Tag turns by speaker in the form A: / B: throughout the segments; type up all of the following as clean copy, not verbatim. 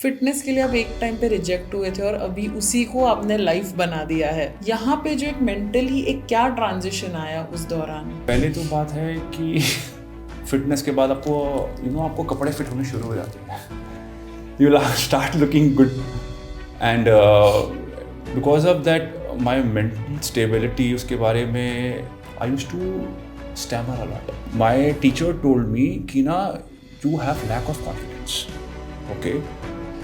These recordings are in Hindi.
A: फिटनेस के लिए आप एक टाइम पे रिजेक्ट हुए थे और अभी उसी को आपने लाइफ बना दिया है। यहाँ पे जो एक मेंटली एक क्या ट्रांजिशन आया उस दौरान?
B: पहले तो बात है कि फिटनेस के बाद आपको आपको कपड़े फिट होने शुरू हो जाते हैं। You will start looking good and because of that my mental stability उसके बारे में I used to stammer a lot. My teacher told me कि ना you have lack of confidence, okay,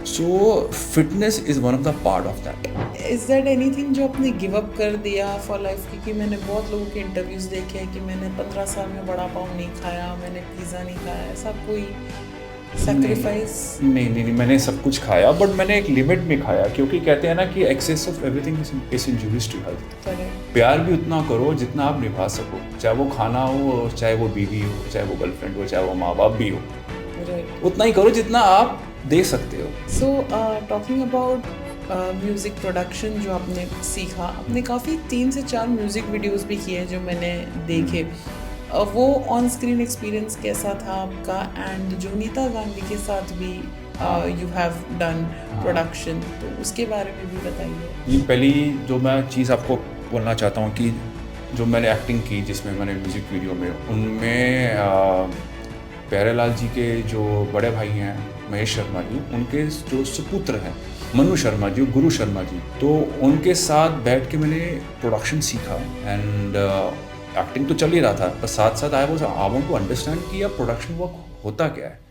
B: so fitness is one of the part of that.
A: Is that anything जो आपने गिव अप कर दिया फॉर लाइफ? क्योंकि मैंने बहुत लोगों के इंटरव्यूज देखे हैं कि मैंने 15 साल में बड़ा पाव नहीं खाया, मैंने पिज़्ज़ा नहीं खाया, ऐसा कोई सैक्रिफाइस?
B: नहीं, मैंने सब कुछ खाया, बट मैंने एक लिमिट में खाया, क्योंकि कहते हैं ना कि excess of everything is injurious to health. प्यार भी उतना करो जितना आप निभा सको, चाहे वो खाना हो, चाहे वो बीवी हो, चाहे वो गर्लफ्रेंड हो, चाहे वो माँ बाप भी हो, उतना ही करो जितना आप दे सकते हो।
A: So talking about music production जो आपने सीखा, आपने काफ़ी 3 से 4 म्यूज़िक वीडियोस भी किए जो मैंने देखे। वो ऑन स्क्रीन एक्सपीरियंस कैसा था आपका? एंड जो नीता गांधी के साथ भी यू हैव डन प्रोडक्शन, तो उसके बारे में भी बताइए।
B: ये पहली जो मैं चीज़ आपको बोलना चाहता हूँ कि जो मैंने एक्टिंग की जिसमें मैंने म्यूज़िक वीडियो में, उनमें प्यारेलाल जी के जो बड़े भाई हैं महेश शर्मा जी, उनके जो सुपुत्र हैं मनु शर्मा जी, गुरु शर्मा जी, तो उनके साथ बैठ के मैंने प्रोडक्शन सीखा। एंड एक्टिंग तो चल ही रहा था, पर साथ साथ आई वांट टू अंडरस्टैंड कि अब प्रोडक्शन वर्क होता क्या है।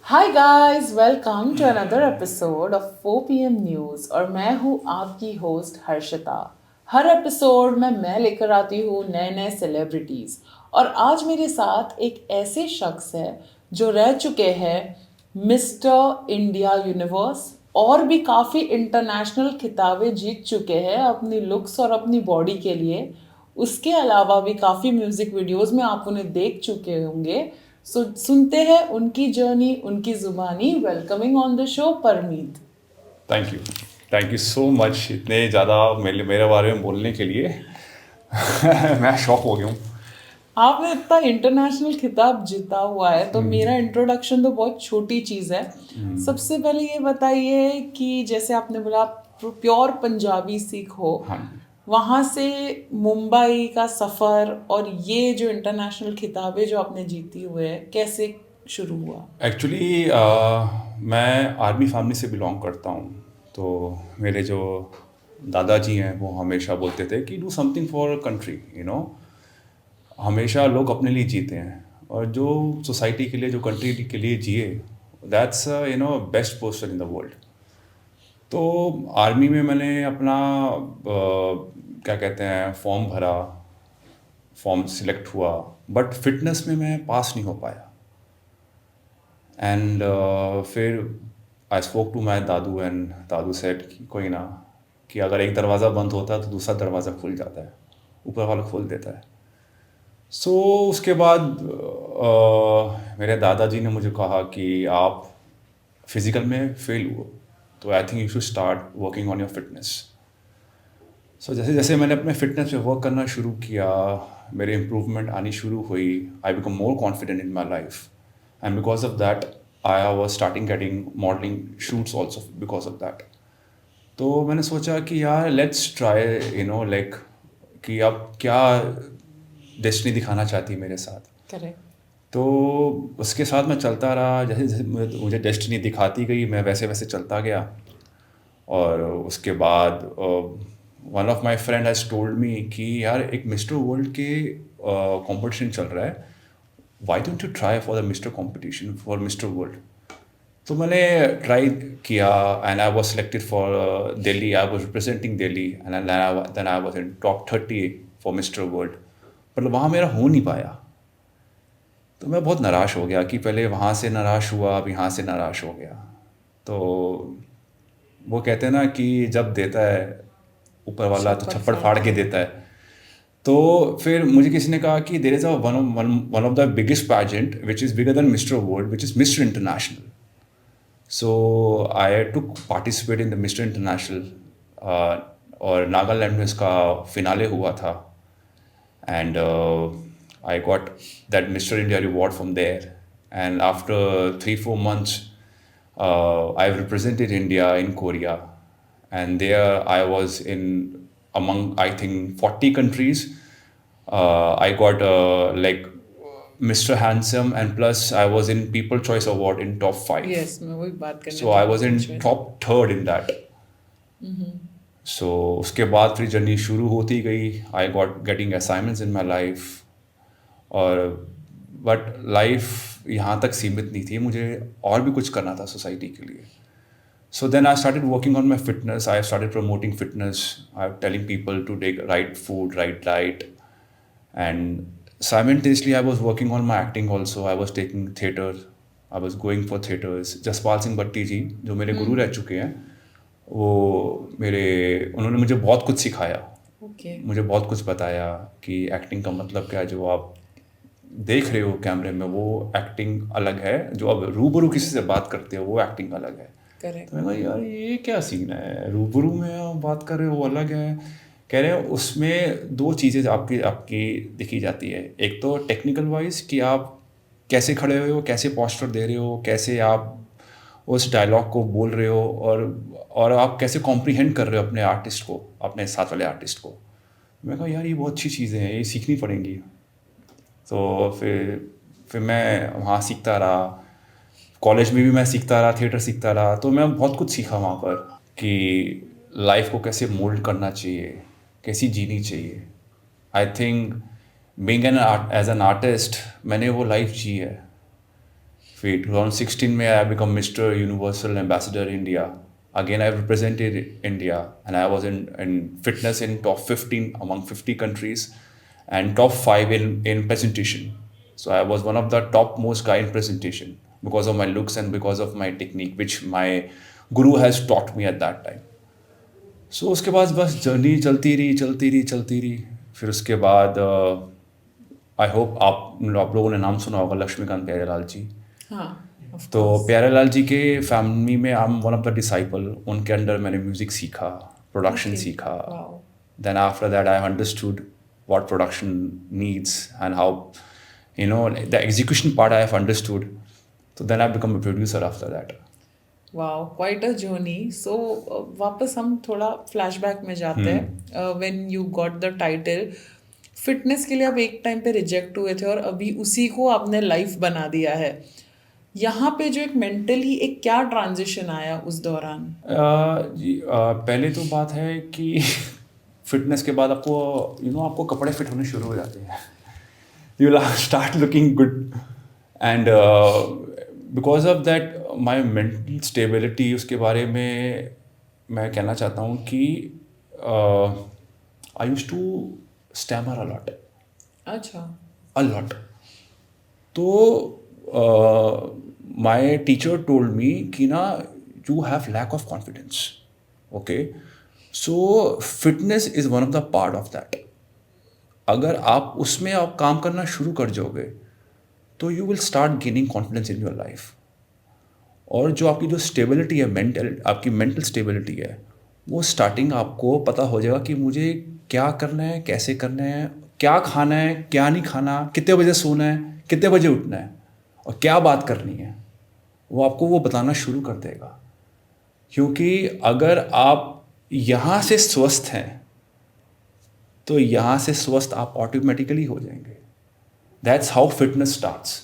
A: Hi guys, welcome to another episode of 4 PM news और मैं हूँ आपकी होस्ट हर्षिता। हर एपिसोड में मैं लेकर आती हूँ नए नए सेलिब्रिटीज़, और आज मेरे साथ एक ऐसे शख्स है जो रह चुके हैं मिस्टर इंडिया यूनिवर्स और भी काफ़ी इंटरनेशनल खिताबें जीत चुके हैं अपनी लुक्स और अपनी बॉडी के लिए। उसके अलावा भी काफ़ी म्यूज़िक वीडियोस में आप उन्हें देख चुके होंगे। सो सुनते हैं उनकी जर्नी, उनकी जुबानी। Welcoming on the show Parmeet.
B: Thank you so much इतने ज़्यादा मेरे बारे में बोलने के लिए। मैं शॉक हो गया हूँ।
A: आपने इतना इंटरनेशनल खिताब जीता हुआ है, तो मेरा इंट्रोडक्शन तो बहुत छोटी चीज़ है। सबसे पहले ये बताइए कि जैसे आपने बोला प्योर पंजाबी सिख हो, वहाँ से मुंबई का सफ़र और ये जो इंटरनेशनल खिताबें जो आपने जीती हुए हैं, कैसे शुरू हुआ?
B: एक्चुअली मैं आर्मी फैमिली से बिलोंग करता हूँ, तो मेरे जो दादाजी हैं वो हमेशा बोलते थे कि डू समथिंग फॉर कंट्री, हमेशा लोग अपने लिए जीते हैं, और जो सोसाइटी के लिए, जो कंट्री के लिए जिए, that's best person in the world. तो आर्मी में मैंने अपना क्या कहते हैं फॉर्म भरा, फॉर्म सिलेक्ट हुआ, बट फिटनेस में मैं पास नहीं हो पाया। एंड फिर आई स्पोक टू माई दादू, एंड दादू सेड कि कोई ना, कि अगर एक दरवाज़ा बंद होता है तो दूसरा दरवाज़ा खुल जाता है, ऊपर वाला खोल देता है। सो उसके बाद मेरे दादाजी ने मुझे कहा कि आप फिज़िकल में फेल हुए, तो I think you should start working on your fitness. So जैसे जैसे मैंने अपने फिटनेस पे वर्क करना शुरू किया, मेरे इम्प्रूवमेंट आनी शुरू हुई। I become more confident in my life, and because of that I was starting getting modelling shoots also because of that. तो मैंने सोचा कि यार लेट्स ट्राई लाइक कि अब क्या डेस्टिनी दिखाना चाहती है मेरे साथ।
A: करेक्ट।
B: तो उसके साथ मैं चलता रहा, जैसे जैसे मुझे डेस्टिनी दिखाती गई मैं वैसे वैसे चलता गया। और उसके बाद one of my friend has told me कि यार एक मिस्टर वर्ल्ड के कंपटीशन चल रहा है, why don't you try for the mister competition for mister world. तो मैंने ट्राई किया, and I was selected for Delhi. I was representing Delhi, and then I was in top 30 for mister world, मतलब वहाँ मेरा हो नहीं पाया। तो मैं बहुत निराश हो गया कि पहले वहाँ से निराश हुआ, अब यहाँ से निराश हो गया। तो वो कहते हैं ना कि जब देता है ऊपर वाला तो छप्पड़ फाड़ के देता है। तो फिर मुझे किसी ने कहा कि there is one of the biggest pageant which is bigger than mister world, which is mister international. So I took participate in the mister international, और नागालैंड में इसका फिनाले हुआ था। And I got that Mr. India reward from there. And after 3 4 months, I represented India in Korea, and there I was in among I think 40 countries. I got like Mr. Handsome, and plus I was in People Choice Award in top 5.
A: Yes, मैं वही बात करने
B: So I
A: जा
B: was
A: रही
B: in
A: थी।
B: top third in that. So उसके बाद फिर जर्नी शुरू होती गई. I got getting assignments in my life. और बट लाइफ यहाँ तक सीमित नहीं थी, मुझे और भी कुछ करना था सोसाइटी के लिए. So then I started working on my fitness. I started promoting fitness. I'm telling people to take right food, right diet. And simultaneously, I was working on my acting also. I was taking theatre. I was going for theatres. Jaspal Singh भट्टी जी जो मेरे गुरु रह चुके हैं, वो उन्होंने मुझे बहुत कुछ सिखाया.
A: ओके।
B: मुझे बहुत कुछ बताया कि एक्टिंग का मतलब क्या है. जो आप देख रहे हो कैमरे में वो एक्टिंग अलग है, जो आप रूबरू किसी से बात करते हो वो एक्टिंग अलग है.
A: करेक्ट।
B: तो मैं कहा यार ये क्या सीन है, रूबरू में आप बात कर रहे हो वो अलग है. कह रहे हैं उसमें 2 चीज़ें आपकी आपकी दिखी जाती है. एक तो टेक्निकल वाइज कि आप कैसे खड़े हुए हो, कैसे पोस्चर दे रहे हो, कैसे आप उस डायलॉग को बोल रहे हो, और आप कैसे कॉम्प्रीहेंड कर रहे हो अपने आर्टिस्ट को, अपने साथ वाले आर्टिस्ट को. मैं कहा यार ये बहुत अच्छी चीज़ें हैं, ये सीखनी पड़ेंगी. तो फिर मैं वहाँ सीखता रहा. कॉलेज में भी मैं सीखता रहा, थिएटर सीखता रहा. तो मैं बहुत कुछ सीखा वहाँ पर कि लाइफ को कैसे मोल्ड करना चाहिए, कैसी जीनी चाहिए. I think being as an artist मैंने वो लाइफ जी है. फिर 2016 में I become mister universal ambassador India. Again, I represented India, and I was in fitness in top 15 among 50 countries, and top 5 in presentation. So I was one of the topmost guy in presentation because of my looks and because of my technique, which my guru has taught me at that time. So उसके बाद बस जर्नी चलती रही. फिर उसके बाद आई होप आप लोगों ने नाम सुना होगा लक्ष्मीकांत प्यारेलाल जी.
A: हाँ.
B: तो प्यारेलाल जी के फैमिली में I am one of the disciple. उनके अंडर मैंने म्यूज़िक सीखा, प्रोडक्शन सीखा. Then after that I understood what production needs and how the execution part I have understood. तो then I become a producer after that.
A: Wow, quite a journey. So वापस हम थोड़ा फ्लैशबैक में जाते हैं. When you got the title, fitness के लिए आप एक टाइम पे रिजेक्ट हुए थे और अभी उसी को आपने लाइफ बना दिया है. यहाँ पे जो एक मेंटली एक क्या ट्रांजिशन आया उस दौरान?
B: पहले तो बात है कि फिटनेस के बाद आपको आपको कपड़े फिट होने शुरू हो जाते हैं. You will start looking good, and because of that my mental stability, उसके बारे में मैं कहना चाहता हूँ कि I used to stammer a lot.
A: अच्छा.
B: A lot. तो my teacher told me कि ना you have lack of confidence. Okay, so fitness is one of the part of that. अगर आप उसमें आप काम करना शुरू कर जाओगे तो you will start gaining confidence in your life. और जो आपकी जो स्टेबिलिटी है, आपकी मेंटल स्टेबिलिटी है, वो स्टार्टिंग आपको पता हो जाएगा कि मुझे क्या करना है, कैसे करना है, क्या खाना है, क्या नहीं खाना, कितने बजे सोना है, कितने बजे उठना है, और क्या बात करनी है. वो आपको वो बताना शुरू कर देगा. क्योंकि अगर आप यहाँ से स्वस्थ हैं तो यहाँ से स्वस्थ आप ऑटोमेटिकली हो जाएंगे. That's how fitness starts.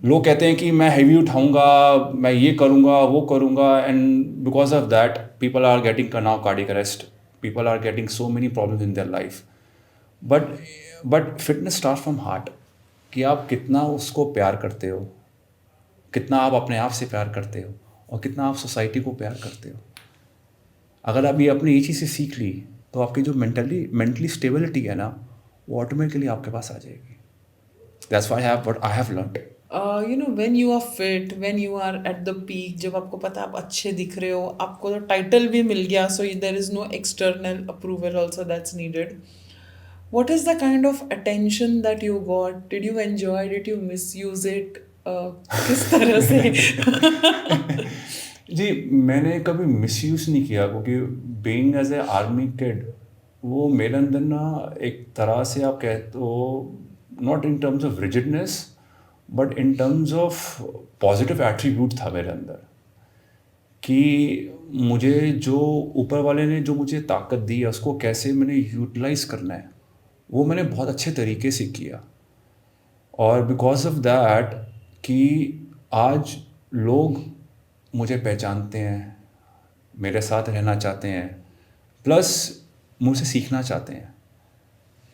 B: लोग कहते हैं कि मैं हैवी उठाऊंगा, मैं ये करूंगा, वो करूंगा, and because of that people are getting now cardiac arrest. People are getting so many problems in their life. But fitness start from heart. कि आप कितना उसको प्यार करते हो, कितना आप अपने आप से प्यार करते हो, और कितना आप सोसाइटी को प्यार करते हो. अगर आप ये अपनी ये चीज़ें सीख ली तो आपकी जो मेंटली स्टेबिलिटी है ना, वो ऑटोमेटिकली आपके पास आ जाएगी. That's why I have learned.
A: When you are fit, when you are at the peak, जब आपको पता है आप अच्छे दिख रहे हो, आपको तो टाइटल भी मिल गया, so there is no external approval also that's needed. What is the kind of attention that you got? Did you enjoy? Did you misuse it? किस तरह से?
B: जी, मैंने कभी मिसयूज़ नहीं किया, क्योंकि being as a army kid, वो मेरे अंदर ना एक तरह से आप कहते हो not in terms of rigidness but in terms of positive attribute था मेरे अंदर कि मुझे जो ऊपर वाले ने जो मुझे ताकत दी है उसको कैसे मैंने यूटिलाइज करना है वो मैंने बहुत अच्छे तरीके से किया। और बिकॉज ऑफ दैट कि आज लोग मुझे पहचानते हैं, मेरे साथ रहना चाहते हैं, प्लस मुझसे सीखना चाहते हैं।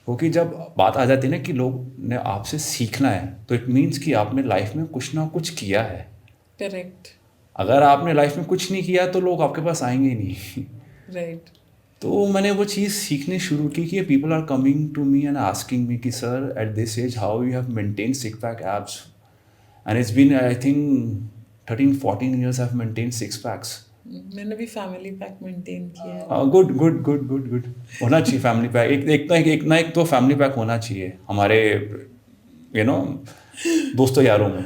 B: क्योंकि जब बात आ जाती है ना कि लोग ने आपसे सीखना है तो इट मीन्स कि आपने लाइफ में कुछ ना कुछ किया है।
A: करेक्ट।
B: अगर आपने लाइफ में कुछ नहीं किया तो लोग आपके पास आएंगे ही नहीं।
A: राइट।
B: तो मैंने वो चीज़ सीखनी शुरू की कि people are coming to me and asking me कि sir at this age how you have maintain six pack abs and it's been I think 13-14 years I have maintain six packs.
A: मैंने भी फैमिली पैक मेंटेन किया है।
B: Good good good good good होना चाहिए फैमिली पैक। एक तो फैमिली पैक होना चाहिए हमारे दोस्तों यारों में।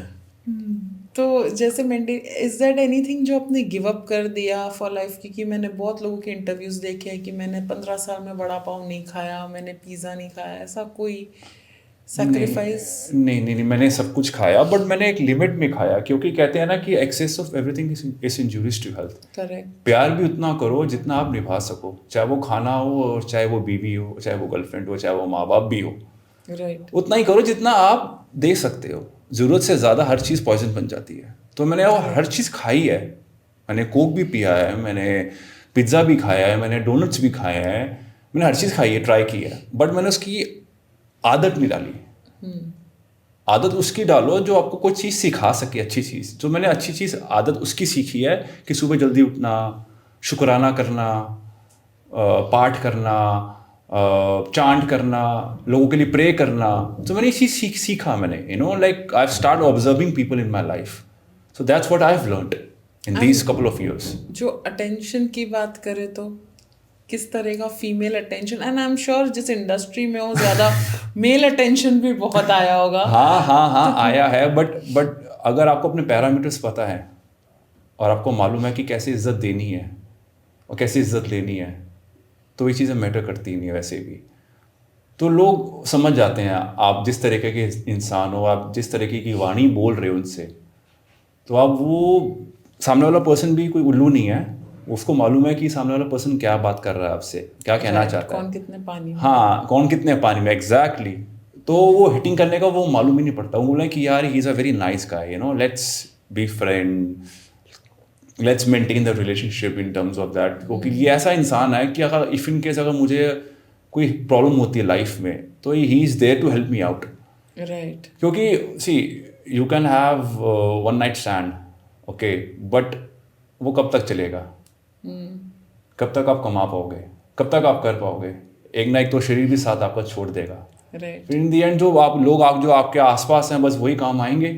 A: तो जैसे मेंटेन, इज दैट एनीथिंग जो आपने गिव अप कर दिया फॉर लाइफ? क्योंकि मैंने बहुत लोगों के इंटरव्यूज देखे हैं कि मैंने 15 साल में बड़ा पाव नहीं खाया, मैंने पिज़्ज़ा नहीं खाया, ऐसा कोई सैक्रिफाइस?
B: नहीं, मैंने सब कुछ खाया बट मैंने एक लिमिट में खाया, क्योंकि कहते हैं ना कि excess of everything is injurious to health.
A: Correct.
B: प्यार भी उतना करो जितना आप निभा सको, चाहे वो खाना हो और चाहे वो बीवी हो, चाहे वो गर्लफ्रेंड हो, चाहे वो माँ बाप भी हो।
A: राइट।
B: उतना ही करो जितना आप दे सकते हो। ज़रूरत से ज़्यादा हर चीज़ पॉइजन बन जाती है। तो मैंने वो हर चीज़ खाई है। मैंने कोक भी पिया है, मैंने पिज़्ज़ा भी खाया है, मैंने डोनट्स भी खाए हैं, मैंने हर चीज़ खाई है, ट्राई की है, बट मैंने उसकी आदत नहीं डाली। आदत उसकी डालो जो आपको कोई चीज़ सिखा सके, अच्छी चीज़। जो मैंने अच्छी चीज़ आदत उसकी सीखी है कि सुबह जल्दी उठना, शुक्राना करना, पाठ करना, चांट करना, लोगों के लिए प्रे करना। तो मैंने ये चीज़ सीखा मैंने, like I start observing people in my life. So that's what I have learned in these couple of years.
A: जो अटेंशन की बात करें तो किस तरह का female attention, and I am sure जिस इंडस्ट्री में हो ज़्यादा मेल अटेंशन भी बहुत आया होगा।
B: हाँ आया है, बट अगर आपको अपने पैरामीटर्स पता है और आपको मालूम है कि कैसे इज्जत देनी है और कैसे इज्जत लेनी है, तो ये चीज़ें मैटर करती नहीं वैसे भी। तो लोग समझ जाते हैं आप जिस तरीके के इंसान हो, आप जिस तरीके की वाणी बोल रहे हो उनसे, तो आप वो सामने वाला पर्सन भी कोई उल्लू नहीं है, उसको मालूम है कि सामने वाला पर्सन क्या बात कर रहा है आपसे, क्या कहना चाहता है,
A: कौन कितने पानी में।
B: हाँ, कौन कितने पानी में, एग्जैक्टली। तो वो हिटिंग करने का वो मालूम ही नहीं पड़ता। वो बोला कि यार he is a very nice guy, let's be friend, let's maintain the relationship in terms of that. क्योंकि ये ऐसा इंसान है कि अगर इफ़ इन केस अगर मुझे कोई प्रॉब्लम होती है लाइफ में, तो he is there to help me out.
A: Right.
B: क्योंकि see you can have one night stand, okay, but वो कब तक चलेगा? कब तक आप कमा पाओगे, कब तक आप कर पाओगे? एक ना एक तो शरीर भी साथ आपका छोड़ देगा।
A: राइट।
B: इन दी एंड जो जो आपके आसपास हैं, बस वही काम आएंगे,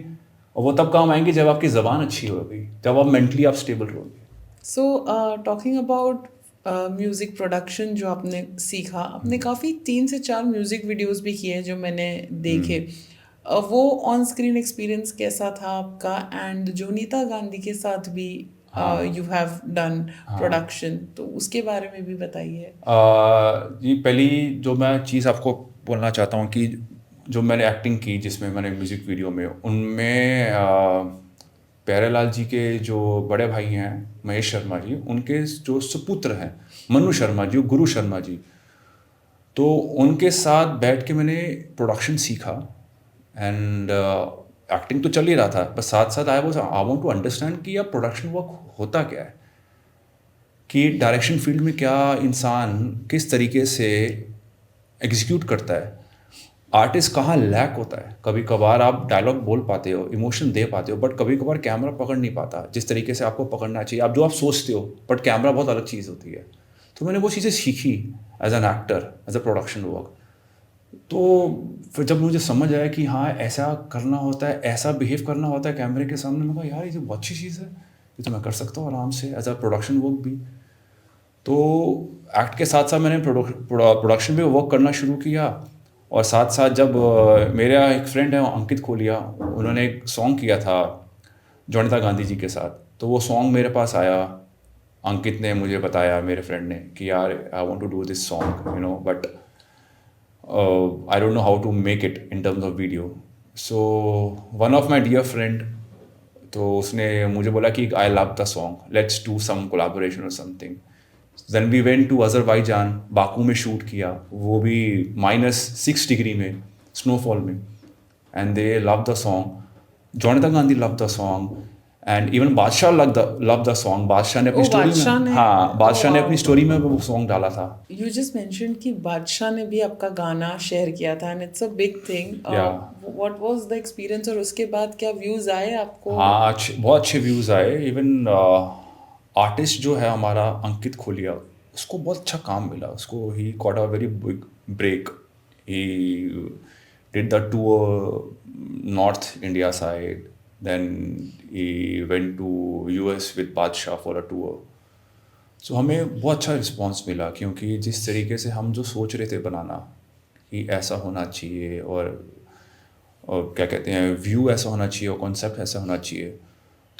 B: और वो तब काम आएंगे जब आपकी ज़बान अच्छी होगी, जब आप मेंटली आप स्टेबल रहोगे।
A: So talking about music production जो आपने सीखा, आपने काफ़ी 3 से 4 म्यूज़िक वीडियोस भी किए जो मैंने देखे। वो ऑन स्क्रीन एक्सपीरियंस कैसा था आपका? एंड जोनीता गांधी के साथ भी यू हैव डन प्रोडक्शन, तो उसके बारे में भी बताइए।
B: जी, पहली जो मैं चीज़ आपको बोलना चाहता हूँ कि जो मैंने एक्टिंग की, जिसमें मैंने म्यूज़िक वीडियो में, उनमें प्यारेलाल जी के जो बड़े भाई हैं महेश शर्मा जी, उनके जो सुपुत्र हैं मनु शर्मा जी, गुरु शर्मा जी, तो उनके साथ बैठ के मैंने प्रोडक्शन सीखा। एंड एक्टिंग तो चल ही रहा था, बस साथ साथ आई वांट टू अंडरस्टैंड कि अब प्रोडक्शन वर्क होता क्या है, कि डायरेक्शन फील्ड में क्या इंसान किस तरीके से एग्जीक्यूट करता है, आर्टिस्ट कहाँ लैक होता है। कभी कभार आप डायलॉग बोल पाते हो, इमोशन दे पाते हो, बट कभी कभार कैमरा पकड़ नहीं पाता जिस तरीके से आपको पकड़ना चाहिए, आप जो आप सोचते हो, बट कैमरा बहुत अलग चीज़ होती है। तो मैंने वो चीज़ें सीखी as an actor, as a production work. तो फिर जब मुझे समझ आया कि हाँ ऐसा करना होता है, ऐसा बिहेव करना होता है कैमरे के सामने, मैं कहा यार ये तो बहुत अच्छी चीज़ है, ये तो मैं कर सकता हूँ आराम से एज अ प्रोडक्शन वर्क भी। तो एक्ट के साथ साथ मैंने प्रोडक्शन में वर्क करना शुरू किया। और साथ साथ जब मेरा एक फ्रेंड है अंकित खोलिया, उन्होंने एक सॉन्ग किया था जोनीता गांधी जी के साथ, तो वो सॉन्ग मेरे पास आया। अंकित ने मुझे बताया, मेरे फ्रेंड ने, कि यार I want to do this song but I don't know how to make it in terms of video. So one of my dear friend, तो उसने मुझे बोला कि I love the song, let's do some collaboration or something. Then we went to Azerbaijan, Baku में शूट किया, वो भी -6 डिग्री में, स्नोफॉल में, and they loved the song. Jonathan Gandhi loved the song, and even बादशाह loved the song. बादशाह ने अपनी
A: Oh,
B: स्टोरी
A: बादशाह
B: में,
A: ने?
B: हाँ, बादशाह ने
A: Oh,
B: अपनी
A: wow.
B: स्टोरी में वो सॉन्ग डाला था.
A: You just mentioned कि बादशाह ने भी आपका गाना शेयर किया था and it's a big thing.
B: Yeah.
A: What was the experience और उसके बाद क्या व्यूज आए आपको?
B: हाँ, बहुत अच्छे व्यूज़ आए. इवन आर्टिस्ट जो है हमारा अंकित खोलिया, उसको बहुत अच्छा काम मिला. उसको he got a very big break. He did the tour north India side, then he went to US with Badshah for a tour. So हमें बहुत अच्छा रिस्पॉन्स मिला, क्योंकि जिस तरीके से हम जो सोच रहे थे बनाना कि ऐसा होना चाहिए, और क्या कहते हैं, व्यू ऐसा होना चाहिए और कॉन्सेप्ट ऐसा होना चाहिए,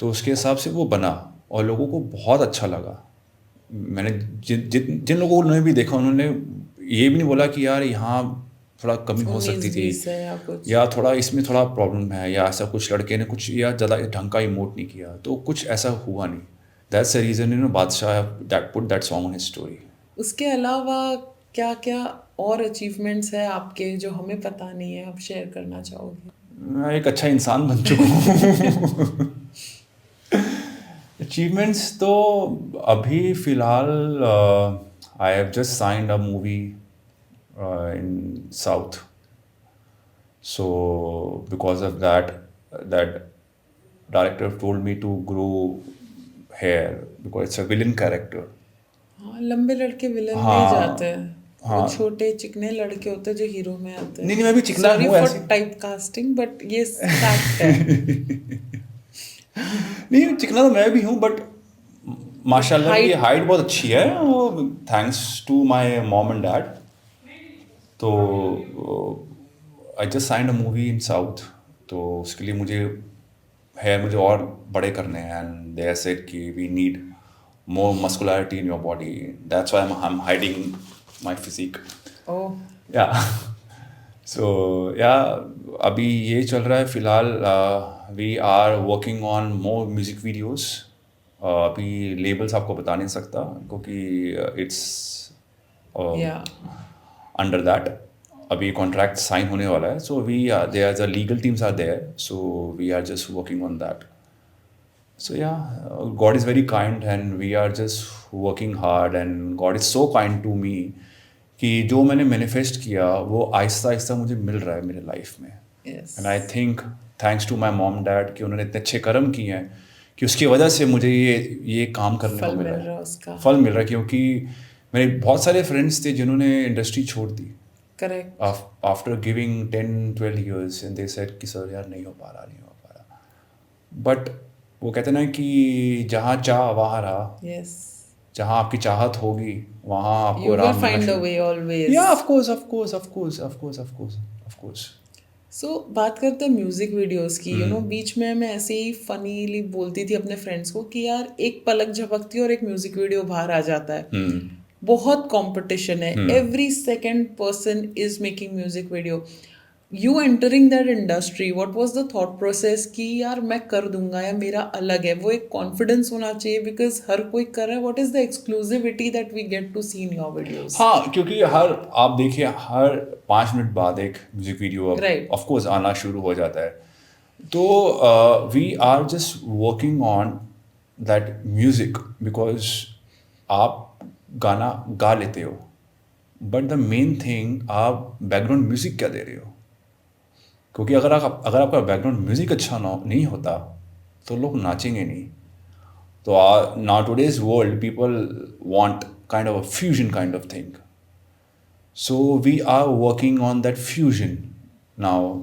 B: तो उसके हिसाब से वो बना और लोगों को बहुत अच्छा लगा. मैंने जिन लोगों ने भी देखा, उन्होंने ये भी नहीं बोला कि यार यहाँ थोड़ा कमी हो सकती थी,
A: 19-20 है या कुछ.
B: या थोड़ा इसमें थोड़ा प्रॉब्लम है, या ऐसा कुछ लड़के ने कुछ या ज़्यादा ढंग का इमोट नहीं किया, तो कुछ ऐसा हुआ नहीं. दैट्स द रीज़न बादशाह that put that song on his story.
A: उसके अलावा क्या क्या और अचीवमेंट्स है आपके जो हमें पता नहीं है, आप शेयर करना चाहोगे?
B: मैं एक अच्छा इंसान बन चुका हूँ. अचीवमेंट्स तो अभी फ़िलहाल I have just signed a movie in south. So because of that director told me to grow hair, because it's a villain character.
A: हाँ, लंबे लड़के विलन में
B: हाँ,
A: ही जाते हैं.
B: हाँ.
A: वो छोटे चिकने लड़के होते हैं जो हीरो में आते हैं.
B: नहीं, मैं भी चिकना
A: Sorry
B: हूँ
A: for
B: ऐसे.
A: टाइप कास्टिंग, बट ये फैक्ट है.
B: नहीं, चिकना तो मैं भी हूँ, बट माशाल्लाह
A: Height-
B: की हाइट बहुत अच्छी है, वो thanks to my mom and dad. तो I just signed a movie in south, तो उसके लिए मुझे और बड़े करने हैं, एंड दे सेड कि we need more muscularity in your body. That's why I am hiding my physique.
A: Oh,
B: yeah so yeah अभी ये चल रहा है फ़िलहाल. We are working on more music videos. अभी लेबल्स आपको बता नहीं सकता, क्योंकि इट्स
A: या
B: अंडर दैट. अभी कॉन्ट्रैक्ट साइन होने वाला है, so we are there, the legal teams are there, so we are just working on that. So yeah, God is very kind and we are just working hard, and God is so kind to me कि जो मैंने मैनिफेस्ट किया वो आहिस्ता आहिस्ता मुझे मिल रहा है मेरे लाइफ में.
A: Yes.
B: And I think thanks to my mom dad कि उन्होंने इतने अच्छे कर्म किए हैं कि उसकी वजह से मुझे ये काम करने को
A: फल
B: मिल
A: मिल
B: रहा
A: रहा
B: है.
A: है उसका.
B: फल मिल रहा है, क्योंकि मेरे बहुत सारे फ्रेंड्स थे जिन्होंने इंडस्ट्री छोड़ the
A: correct.
B: After giving 10-12 years, and they said कि सर यार नहीं हो पा रहा. बट वो कहते हैं ना कि जहाँ चाह वहाँ रहा.
A: यस.
B: जहाँ आपकी चाहत होगी वहाँ आपको
A: You will
B: आराम
A: find
B: मिलना
A: a way always.
B: शुरू. Yeah, of course.
A: सो बात करते हैं म्यूजिक वीडियोस की. बीच में मैं ऐसे ही फनीली बोलती थी अपने फ्रेंड्स को कि यार एक पलक झपकती है और एक म्यूजिक वीडियो बाहर आ जाता है. बहुत कंपटीशन है. Every second person is making music video. You entering that industry, what was the thought process कि यार मैं कर दूंगा या मेरा अलग है? वो एक कॉन्फिडेंस होना चाहिए बिकॉज हर कोई कर रहा है. What is the exclusivity that we get to see in your videos?
B: हाँ, क्योंकि आप देखिए हर 5 मिनट बाद एक music video
A: Right.
B: Of course आना शुरू हो जाता है. तो we are just working on that music, because आप गाना गा लेते हो, बट द मेन थिंग आप बैकग्राउंड म्यूजिक क्या दे रहे हो. क्योंकि अगर आपका बैकग्राउंड म्यूजिक अच्छा नहीं होता तो लोग नाचेंगे नहीं. तो now today's world people want kind of a fusion kind of thing. So we are working on that fusion now.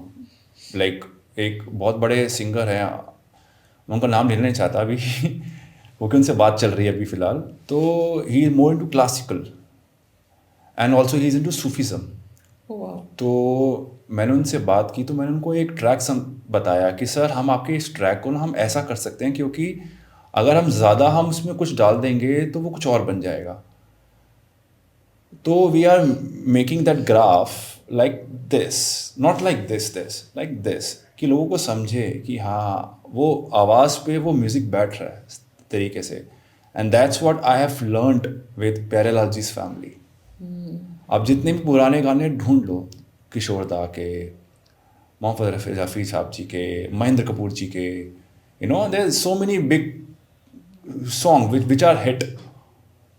B: Like एक बहुत बड़े सिंगर हैं, मैं उनका नाम लेना नहीं चाहता अभी क्योंकि उनसे बात चल रही है अभी फ़िलहाल. तो he is more into classical and also he is into Sufism. तो मैंने उनसे बात की, तो मैंने उनको एक ट्रैक बताया कि सर हम आपके इस ट्रैक को हम ऐसा कर सकते हैं, क्योंकि अगर हम उसमें कुछ डाल देंगे तो वो कुछ और बन जाएगा. तो we are making that graph like this, not like this like this, कि लोगों को समझे कि हाँ वो आवाज़ पे वो म्यूज़िक बैठ रहा है इस तरीके से. And that's what I have learned with Pyarelal ji's family. आप जितने भी पुराने गाने ढूंढ लो, किशोर दा के, मोहम्मद रफ़ी साहब जी के, महेंद्र कपूर जी के, there is so many big song which are hit.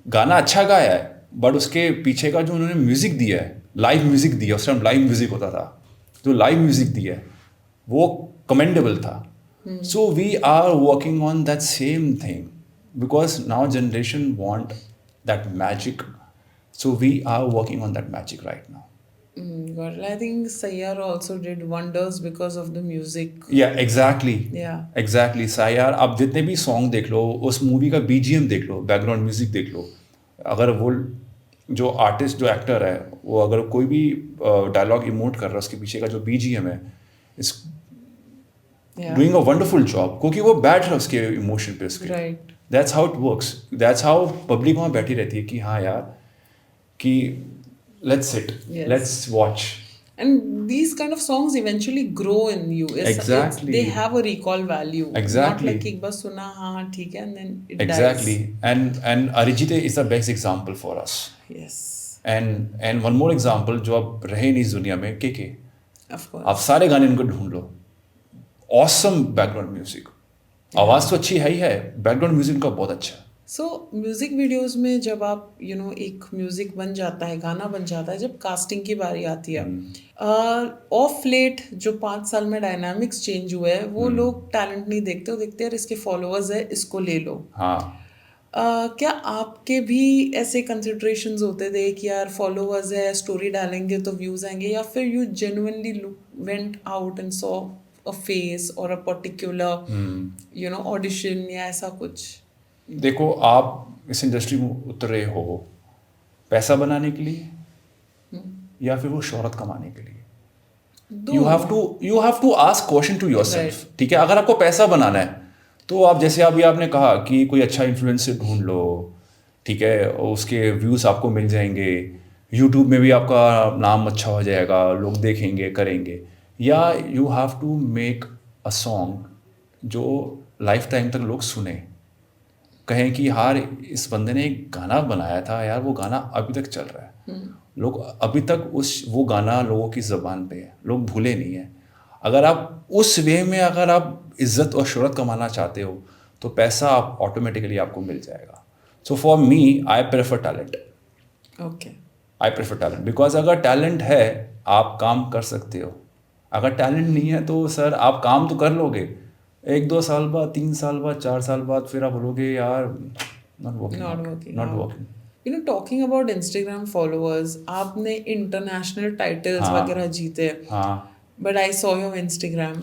B: गाना अच्छा गाया है, बट उसके पीछे का जो उन्होंने म्यूज़िक दिया है, लाइव म्यूज़िक दिया, उस टाइम लाइव म्यूज़िक होता था, जो लाइव म्यूज़िक दिया है वो कमेंडेबल था. So we are working on that same thing because now generation want that magic. So we are working on that magic right now.
A: Got it. I think Sayyar also did wonders because of the music.
B: या एग्जैक्टली
A: Yeah.
B: एग्जैक्टली सायार. आप जितने भी सॉन्ग देख लो, उस मूवी का बीजीएम देख लो, बैकग्राउंड म्यूजिक देख लो, अगर वो जो आर्टिस्ट जो एक्टर है वो अगर कोई भी डायलॉग इमोट कर रहा है, उसके पीछे का जो बीजीएम है is
A: Yeah.
B: Doing a wonderful job, क्योंकि वो बैठ रहा है उसके इमोशन पे उसके.
A: Right.
B: That's how it works. That's how public वहाँ बैठी रहती है कि हाँ यार, कि let's sit,
A: Yes.
B: Let's watch.
A: And these kind of songs eventually grow in you.
B: Exactly.
A: They have a recall value.
B: Exactly.
A: Not like एक बार सुना हाँ ठीक है and then it
B: Exactly.
A: dies.
B: And Arijit is the best example for us.
A: Yes.
B: And one more example जो अब रहे नहीं इस दुनिया में, के.
A: Of course.
B: आप सारे गाने इनको ढूंढ लो, ऑसम बैकग्राउंड म्यूजिक. आवाज़ तो अच्छी है ही है, बैकग्राउंड म्यूजिक इनका बहुत अच्छा है.
A: सो म्यूजिक वीडियोस में जब आप एक म्यूजिक बन जाता है, गाना बन जाता है, जब कास्टिंग की बारी आती है, ऑफ लेट जो 5 साल में डायनामिक्स चेंज हुए हैं, वो लोग टैलेंट नहीं देखते, वो देखते हैं यार इसके फॉलोअर्स है, इसको ले लो.
B: हाँ.
A: क्या आपके भी ऐसे कंसिडरेशंस होते थे कि यार फॉलोअर्स है, स्टोरी डालेंगे तो व्यूज आएंगे, या फिर you genuinely went out and saw a face और अ पर्टिकुलर ऑडिशन या ऐसा कुछ?
B: देखो, आप इस इंडस्ट्री में उतरे हो पैसा बनाने के लिए या फिर वो शोहरत कमाने के लिए. You have to ask question to yourself. ठीक है, अगर आपको पैसा बनाना है तो आप, जैसे अभी आपने कहा कि कोई अच्छा इन्फ्लुएंसर ढूंढ लो, ठीक है, और उसके व्यूज़ आपको मिल जाएंगे, यूट्यूब में भी आपका नाम अच्छा हो जाएगा, लोग देखेंगे करेंगे. या you have to make a song जो लाइफ टाइम तक लोग सुने, कहें कि यार इस बंदे ने एक गाना बनाया था यार, वो गाना अभी तक चल रहा है, लोग अभी तक वो गाना लोगों की ज़बान पे है, लोग भूले नहीं है. अगर आप उस वे में अगर आप इज़्ज़त और शोहरत कमाना चाहते हो तो पैसा आप ऑटोमेटिकली आपको मिल जाएगा. So for me I prefer talent.
A: Okay.
B: I prefer talent because अगर टैलेंट है आप काम कर सकते हो. अगर टैलेंट नहीं है तो सर आप काम तो कर लोगे, 1-2 साल बाद, 3 साल बाद, 4 साल बाद फिर आप बोलोगे यार not working.
A: Talking about Instagram followers, आपने इंटरनेशनल टाइटल्स
B: हाँ.
A: वगैरह जीते,
B: हाँ.
A: But I saw your Instagram.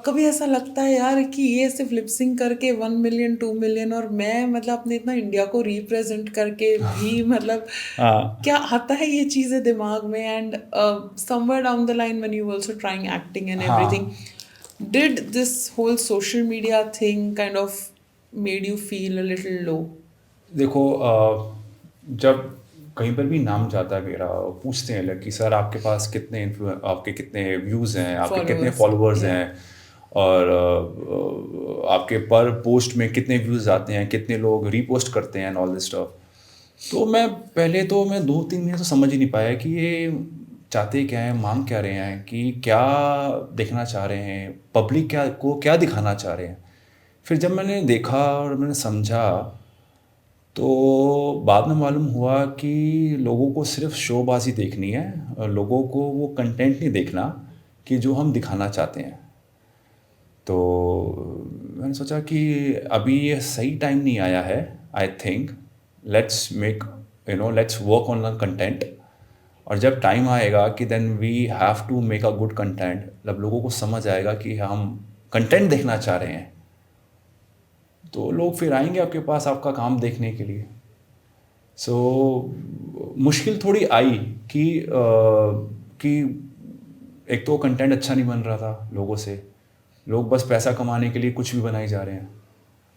A: कभी ऐसा लगता है यार कि ये सिर्फ लिपसिंग करके 1 मिलियन 2 मिलियन, और मैं मतलब अपने इतना इंडिया को रिप्रेजेंट करके भी मतलब क्या आता है ये चीज़ें दिमाग में? And somewhere down the line when you also trying acting and everything, did this whole social media thing kind of made you feel a little low?
B: देखो, जब कहीं पर भी नाम जाता है मेरा, पूछते हैं लोग कि सर आपके पास आपके कितने व्यूज़ हैं, आपके कितने फॉलोअर्स हैं, और आपके पर पोस्ट में कितने व्यूज़ आते हैं, कितने लोग रीपोस्ट करते हैं एंड ऑल दिस स्टफ. तो मैं 2-3 महीने तो समझ ही नहीं पाया कि ये चाहते क्या हैं, मांग क्या रहे हैं, कि क्या देखना चाह रहे हैं, पब्लिक क्या दिखाना चाह रहे हैं. फिर जब मैंने देखा और मैंने समझा तो बाद में मालूम हुआ कि लोगों को सिर्फ शोबाजी देखनी है, और लोगों को वो कंटेंट नहीं देखना कि जो हम दिखाना चाहते हैं. तो मैंने सोचा कि अभी ये सही टाइम नहीं आया है. I think let's work on the content, और जब टाइम आएगा कि then we have to make a good content, जब लोगों को समझ आएगा कि हम कंटेंट देखना चाह रहे हैं, तो लोग फिर आएंगे आपके पास आपका काम देखने के लिए. सो मुश्किल थोड़ी आई कि एक तो कंटेंट अच्छा नहीं बन रहा था लोगों से, लोग बस पैसा कमाने के लिए कुछ भी बनाए जा रहे हैं.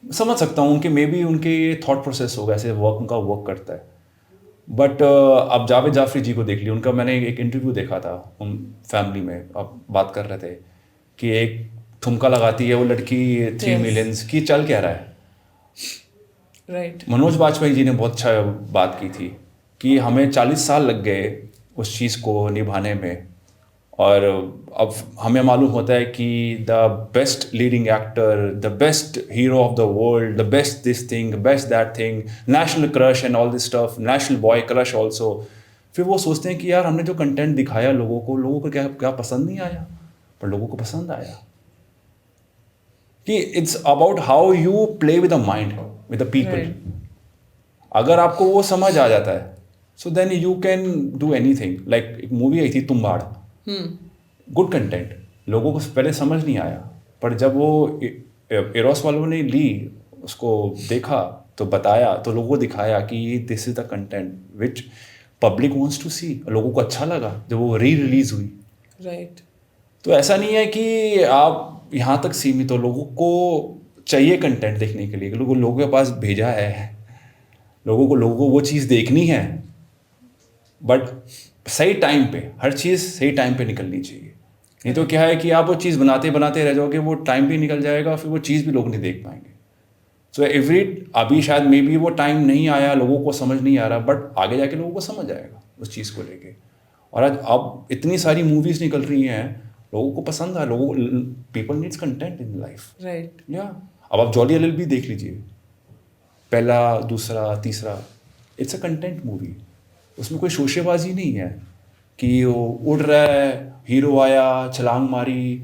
B: समझ सकता हूँ कि मे बी उनके ये थॉट प्रोसेस होगा, ऐसे उनका वर्क करता है. बट अब जावेद जाफरी जी को देख लिया, उनका मैंने एक इंटरव्यू देखा था, उन फैमिली में अब बात कर रहे थे कि एक ठुमका लगाती है वो लड़की 3
A: Yes.
B: मिलियंस की, चल क्या रहा है।
A: राइट
B: मनोज बाजपेयी जी ने बहुत अच्छा बात की थी कि हमें 40 साल लग गए उस चीज़ को निभाने में, और अब हमें मालूम होता है कि the best leading actor, the best hero of the world, the best this thing, best that thing, national crush and all this stuff, national boy crush also. फिर वो सोचते हैं कि यार हमने जो कंटेंट दिखाया लोगों को क्या क्या पसंद नहीं आया, पर लोगों को पसंद आया। कि it's about how you play with the mind, with the people.
A: Right.
B: अगर आपको वो समझ आ जाता है, so then you can do anything. Like एक मूवी आई थी तुम्बाड़, गुड कंटेंट, लोगों को पहले समझ नहीं आया, पर जब वो एरोस वालों ने ली उसको देखा तो बताया, तो लोगों को दिखाया कि this is the content which public wants to see, लोगों को अच्छा लगा जब वो री रिलीज हुई।
A: राइट
B: तो ऐसा नहीं है कि आप यहाँ तक सीमित हो, लोगों को चाहिए कंटेंट देखने के लिए, लोगों के पास भेजा है, लोगों को वो चीज़ देखनी है, बट सही टाइम पे, हर चीज़ सही टाइम पे निकलनी चाहिए। नहीं तो क्या है कि आप वो चीज़ बनाते बनाते रह जाओगे, वो टाइम भी निकल जाएगा, फिर वो चीज़ भी लोग नहीं देख पाएंगे। सो अभी शायद मे बी वो टाइम नहीं आया, लोगों को समझ नहीं आ रहा, बट आगे जाके लोगों को समझ आएगा उस चीज़ को लेके। और आज अब इतनी सारी मूवीज़ निकल रही हैं, लोगों को पसंद है, people needs content in life.
A: Right
B: या अब आप जॉली एलएलबी देख लीजिए, पहला दूसरा तीसरा, इट्स अ कंटेंट मूवी। उसमें कोई शोशेबाजी नहीं है कि वो उड़ रहा है, हीरो आया, छलांग मारी,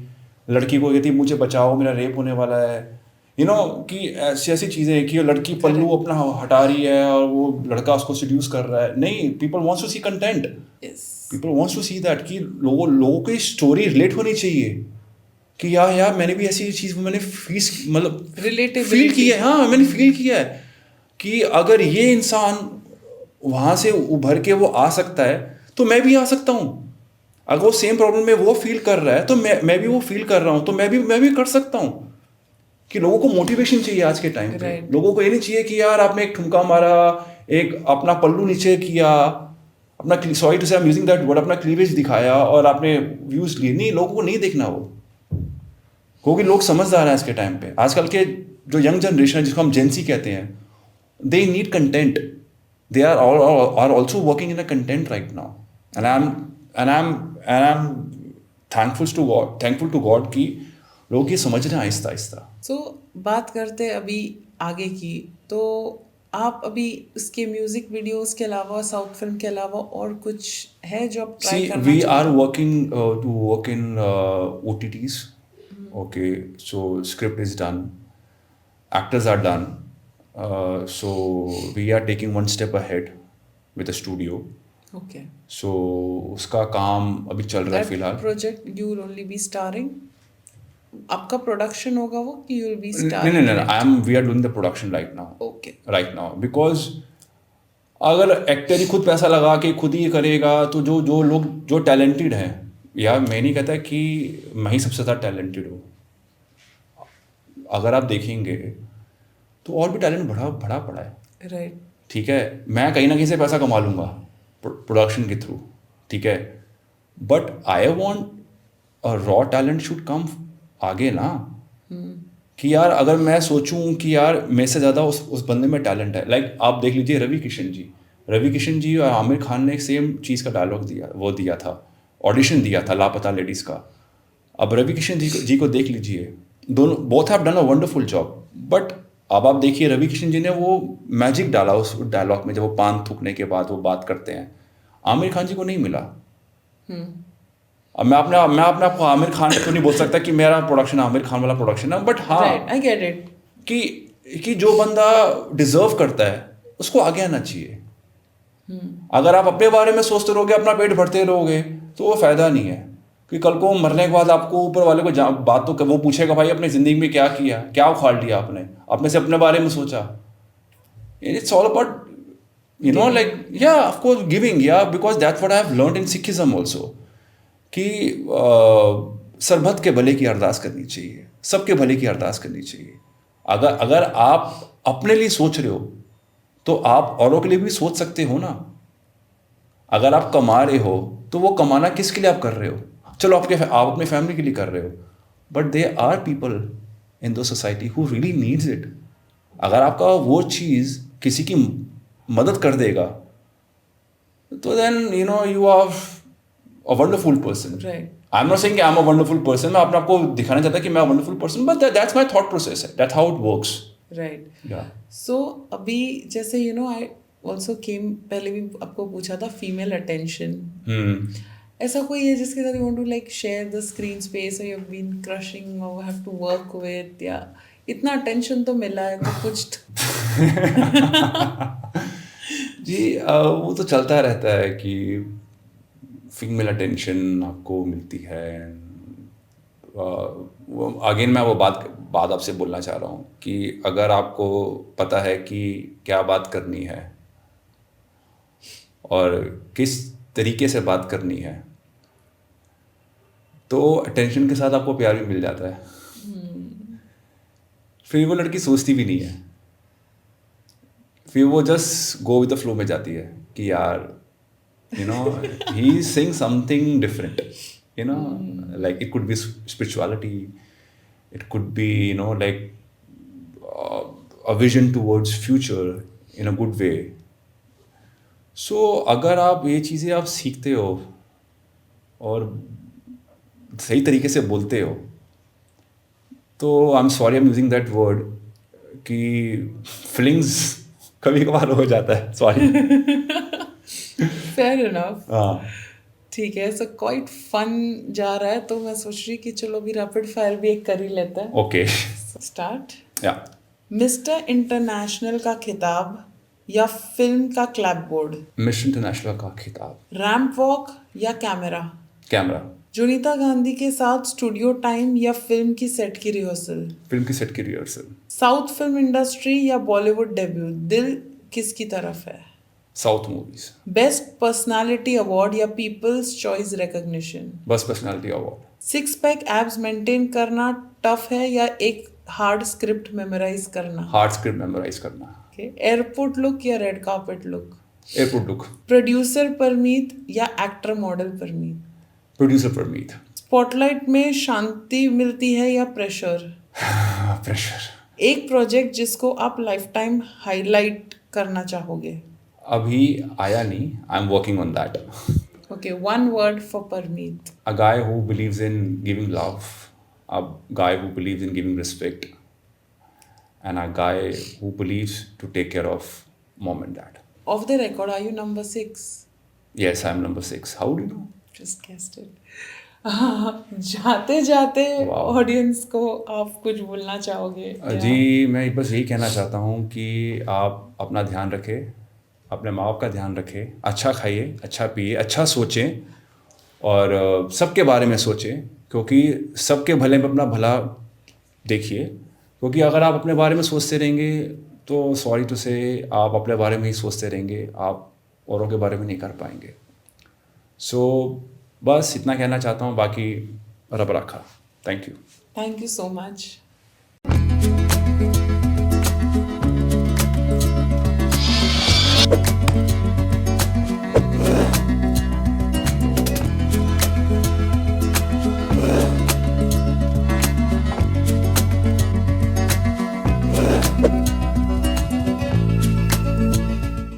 B: लड़की को कहती मुझे बचाओ मेरा रेप होने वाला है, कि ऐसी ऐसी चीज़ें कि वो लड़की पल्लू अपना हटा रही है और वो लड़का उसको सिड्यूस कर रहा है। नहीं, people wants to see content,
A: yes
B: people wants to see that, कि लोगों की स्टोरी रिलेट होनी चाहिए कि यार मैंने भी ऐसी चीज़ मैंने
A: Relatability.
B: फील की है। हाँ, मैंने फील किया है कि अगर ये इंसान वहाँ से उभर के वो आ सकता है तो मैं भी आ सकता हूँ। अगर वो सेम प्रॉब्लम में वो फील कर रहा है तो मैं भी वो फील कर रहा हूँ, तो मैं भी कर सकता हूँ। कि लोगों को मोटिवेशन चाहिए आज के टाइम पे।
A: Right.
B: लोगों को ये नहीं चाहिए कि यार आपने एक ठुमका मारा, एक अपना पल्लू नीचे किया, अपना सॉरी टू से I am using that word, अपना क्लीवेज दिखाया और आपने व्यूज लिए। नहीं, लोगों को नहीं देखना वो, क्योंकि लोग समझदार हैं आज के टाइम पे। आजकल के जो यंग जनरेशन है, जिसको हम जेंसी कहते हैं, they need content, they are also working in a content right now, and I am thankful to God कि लोग ये समझ रहे हैं आहिस्ता आहिस्ता।
A: सो बात करते हैं अभी आगे की, तो आप अभी उसके म्यूजिक वीडियोस के अलावा, साउथ फिल्म के अलावा और कुछ है जो आप ट्राई
B: See,
A: करना
B: we
A: चाहते
B: are
A: हैं?
B: working to work in OTTs. Okay, so script is done, actors are done. So we are taking one step ahead with the studio.
A: Okay
B: So उसका काम अभी चल रहा है
A: दैट
B: फिलहाल।
A: Project you will only be starring, आपका प्रोडक्शन होगा वो कि यू विल बी
B: नहीं
A: स्टारिंग?
B: नहीं नहीं, we are doing the production right now.
A: Okay
B: Right now, because अगर एक्टर ही खुद पैसा लगा के खुद ही करेगा तो जो लोग जो टैलेंटेड हैं, यार मैं नहीं कहता कि मैं ही सबसे ज़्यादा टैलेंटेड हूँ, अगर आप देखेंगे तो और भी टैलेंट भरा पड़ा है।
A: राइट
B: ठीक है, मैं कहीं ना कहीं से पैसा कमा लूँगा प्रोडक्शन के थ्रू, ठीक है, but I want a raw talent should come आगे ना। कि यार अगर मैं सोचूं कि यार मेरे से ज़्यादा उस बंदे में टैलेंट है, लाइक आप देख लीजिए रवि किशन जी और आमिर खान ने सेम चीज़ का डायलॉग दिया था, ऑडिशन दिया था लापता लेडीज़ का। अब रवि किशन जी को देख लीजिए, दोनों both have done a wonderful job, but अब आप देखिए रवि किशन जी ने वो मैजिक डाला उस डायलॉग में, जब वो पान थूकने के बाद वो बात करते हैं, आमिर खान जी को नहीं मिला। अब मैं अपने आप को आमिर खान तो नहीं बोल सकता कि मेरा प्रोडक्शन आमिर खान वाला प्रोडक्शन है, बट हाँ
A: राइट आई गेट इट
B: कि जो बंदा डिजर्व करता है उसको आगे आना चाहिए। अगर आप अपने बारे में सोचते रहोगे, अपना पेट भरते रहोगे, तो वो फायदा नहीं है। कि कल को मरने के बाद आपको ऊपर वाले को बात तो वो पूछेगा, भाई अपनी जिंदगी में क्या किया, क्या उखाड़ लिया आपने, अपने से अपने बारे में सोचा। It's all about like yeah, of course giving, yeah, because that's what I have learned in Sikhism also, कि सरबत के भले की अरदास करनी चाहिए, सबके भले की अरदास करनी चाहिए। अगर आप अपने लिए सोच रहे हो तो आप औरों के लिए भी सोच सकते हो ना। अगर आप कमा रहे हो तो वो कमाना किसके लिए आप कर रहे हो? चलो आप अपने फैमिली के लिए कर रहे हो, but they are people in the society who really needs it. अगर आपका वो चीज़ किसी की मदद कर देगा तो then you are a wonderful person.
A: Right.
B: I am not saying कि I am a wonderful person. मैं अपने आप को दिखाना चाहता कि मैं wonderful person, but that's my thought process. That's how it works.
A: Right.
B: Yeah
A: So अभी जैसे I also came, पहले भी आपको पूछा था female attention. ऐसा कोई है जिसके साथ you want to like share the screen space or you've been crushing or have to work with, या इतना attention तो मिला है तो कुछ
B: जी वो तो चलता रहता है कि फीमेल अटेंशन आपको मिलती है. अगेन मैं वो बात आपसे बोलना चाह रहा हूँ कि अगर आपको पता है कि क्या बात करनी है और किस तरीके से बात करनी है, तो अटेंशन के साथ आपको प्यार भी मिल जाता है. फिर वो लड़की सोचती भी नहीं है, फिर वो just go with the flow में जाती है कि यार he is saying something different. Like it could be spirituality, it could be like a vision towards future in a good way. So अगर आप ये चीज़ें आप सीखते हो और सही तरीके से बोलते हो, तो I am sorry I am using that word कि फीलिंग्स कभी कभार हो जाता है. सॉरी.
A: fair enough.
B: हाँ.
A: ठीक है. सो क्वाइट फन जा रहा है, तो मैं सोच रही कि चलो भी रैपिड फायर भी एक कर ही लेते हैं.
B: ओके.
A: स्टार्ट.
B: या
A: मिस्टर इंटरनेशनल का खिताब या फिल्म का क्लैपबोर्ड?
B: मिस्टर इंटरनेशनल का खिताब.
A: रैंप वॉक या कैमरा?
B: कैमरा.
A: जुनीता गांधी के साथ स्टूडियो टाइम या फिल्म की सेट की रिहर्सल?
B: फिल्म की सेट की रिहर्सल.
A: साउथ फिल्म इंडस्ट्री या बॉलीवुड डेब्यू, दिल किसकी तरफ है?
B: South movies.
A: Best personality award या पीपल्स चॉइस रिकॉग्निशन?
B: बस personality award.
A: Six pack abs maintain करना टफ है या एक हार्ड स्क्रिप्ट मेमोराइज करना?
B: हार्ड स्क्रिप्ट मेमोराइज करना.
A: एयरपोर्ट लुक या red carpet look?
B: Airport look.
A: Producer Parmeet या actor model Parmeet?
B: Producer Parmeet.
A: Spotlight में शांति मिलती है या प्रेशर?
B: प्रेशर.
A: एक प्रोजेक्ट जिसको आप लाइफ टाइम हाईलाइट करना चाहोगे?
B: अभी आया नहीं. I am working on that.
A: Okay, one word for Parmeet.
B: A guy who believes in giving love, a guy who believes in giving respect, and a guy who believes to take care of mom and dad.
A: Off the record, are you number 6?
B: Yes, I'm number 6. How do you know?
A: Just guessed it. जाते जाते
B: Wow.
A: ऑडियंस को आप कुछ बोलना चाहोगे?
B: जी मैं बस यही कहना चाहता हूँ कि आप अपना ध्यान रखें, अपने माँ बाप का ध्यान रखें, अच्छा खाइए, अच्छा पिए, अच्छा सोचें और सबके बारे में सोचें, क्योंकि सबके भले में अपना भला देखिए. क्योंकि अगर आप अपने बारे में सोचते रहेंगे तो सॉरी टू से आप अपने बारे में ही सोचते रहेंगे, आप औरों के बारे में नहीं कर पाएंगे. सो बस इतना कहना चाहता हूँ, बाकी रब रखा. Thank you.
A: Thank you so much.